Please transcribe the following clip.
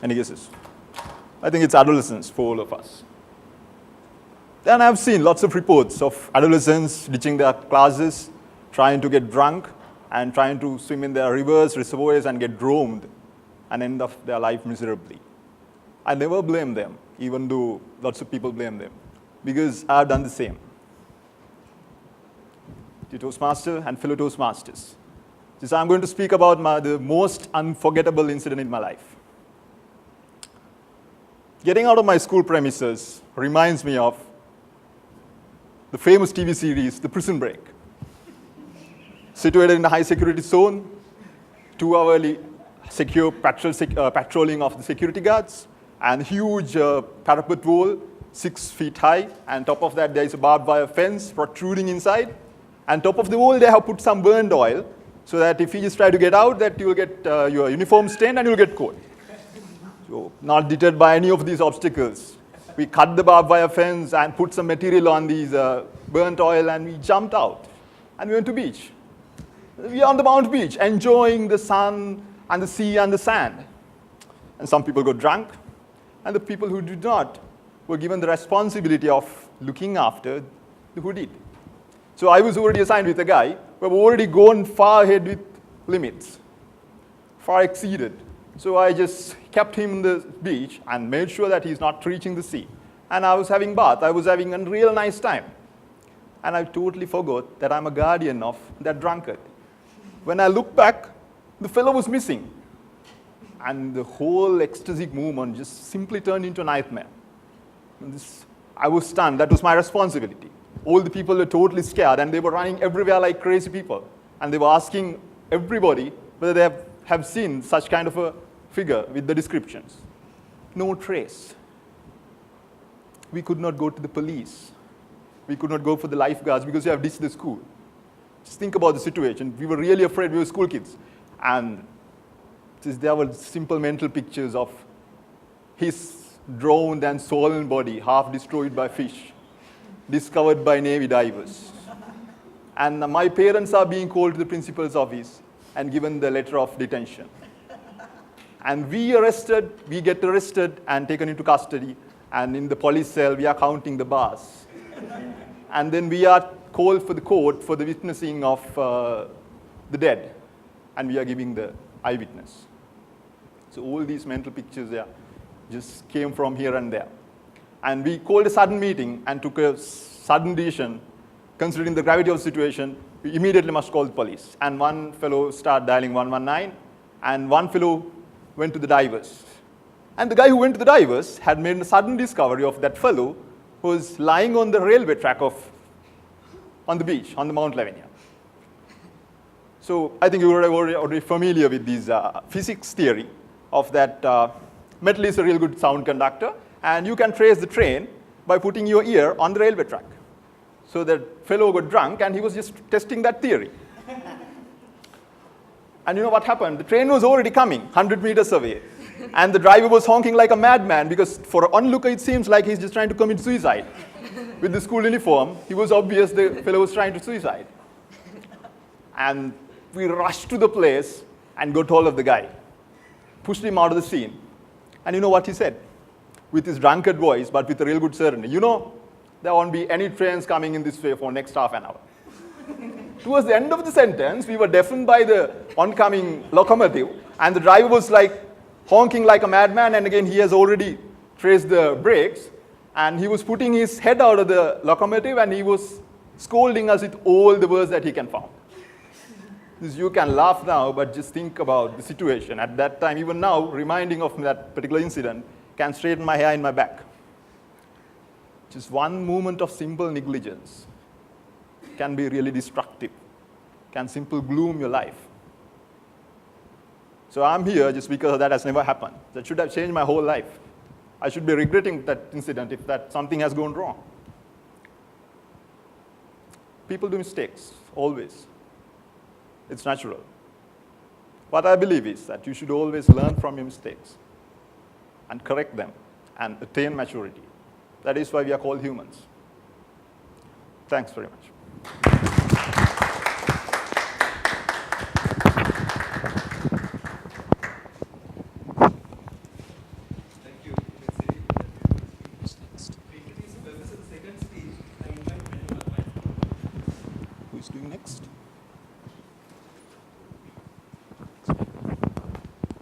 Any guesses? I think it's adolescence for all of us. Then I've seen lots of reports of adolescents ditching their classes, trying to get drunk, and trying to swim in their rivers, reservoirs, and get drowned, and end up their life miserably. I never blame them, even though lots of people blame them, because I've done the same. To Toastmaster and fellow Toastmasters. So I'm going to speak about the most unforgettable incident in my life. Getting out of my school premises reminds me of the famous TV series, The Prison Break. Situated in a high security zone, 2-hourly secure patrolling of the security guards, and huge parapet wall, 6 feet high, and top of that there is a barbed wire fence protruding inside. And top of the wall they have put some burned oil, so that if you just try to get out, that you will get your uniform stained and you will get caught. So not deterred by any of these obstacles, we cut the barbed wire fence and put some material on these burnt oil, and we jumped out. And we went to beach. We are on the Mount Beach, enjoying the sun and the sea and the sand. And some people got drunk, and the people who did not were given the responsibility of looking after the who did. So I was already assigned with a guy who had already gone far ahead with limits, far exceeded. So I just kept him in the beach and made sure that he's not reaching the sea. And I was having bath. I was having a real nice time. And I totally forgot that I'm a guardian of that drunkard. When I looked back, the fellow was missing. And the whole ecstatic movement just simply turned into a nightmare. I was stunned. That was my responsibility. All the people were totally scared, and they were running everywhere like crazy people. And they were asking everybody whether they have seen such kind of a figure with the descriptions. No trace. We could not go to the police. We could not go for the lifeguards because we have ditched the school. Just think about the situation. We were really afraid. We were school kids. And there were simple mental pictures of his drowned and swollen body, half destroyed by fish, discovered by Navy divers. And my parents are being called to the principal's office and given the letter of detention. And we get arrested and taken into custody. And in the police cell, we are counting the bars. And then we are called for the court for the witnessing of the dead. And we are giving the eyewitness. So all these mental pictures there just came from here and there. And we called a sudden meeting and took a sudden decision. Considering the gravity of the situation, we immediately must call the police. And one fellow started dialing 119, and one fellow went to the divers. And the guy who went to the divers had made a sudden discovery of that fellow who was lying on the railway track on the beach, on the Mount Lavinia. So I think you are already familiar with this physics theory of that metal is a real good sound conductor, and you can trace the train by putting your ear on the railway track. So that fellow got drunk, and he was just testing that theory. And you know what happened? The train was already coming, 100 meters away. And the driver was honking like a madman, because for an onlooker, it seems like he's just trying to commit suicide. With the school uniform, it was obvious the fellow was trying to suicide. And we rushed to the place and got hold of the guy, pushed him out of the scene. And you know what he said? With his drunkard voice, but with a real good certainty. You know, there won't be any trains coming in this way for the next half an hour. Towards the end of the sentence, we were deafened by the oncoming locomotive, and the driver was like honking like a madman, and again he has already traced the brakes, and he was putting his head out of the locomotive, and he was scolding us with all the words that he can find. You can laugh now, but just think about the situation. At that time, even now, reminding of that particular incident can straighten my hair in my back. Just one moment of simple negligence can be really destructive, can simply gloom your life. So I'm here just because that has never happened. That should have changed my whole life. I should be regretting that incident if that something has gone wrong. People do mistakes, always. It's natural. What I believe is that you should always learn from your mistakes and correct them and attain maturity. That is why we are called humans. Thanks very much. doing next?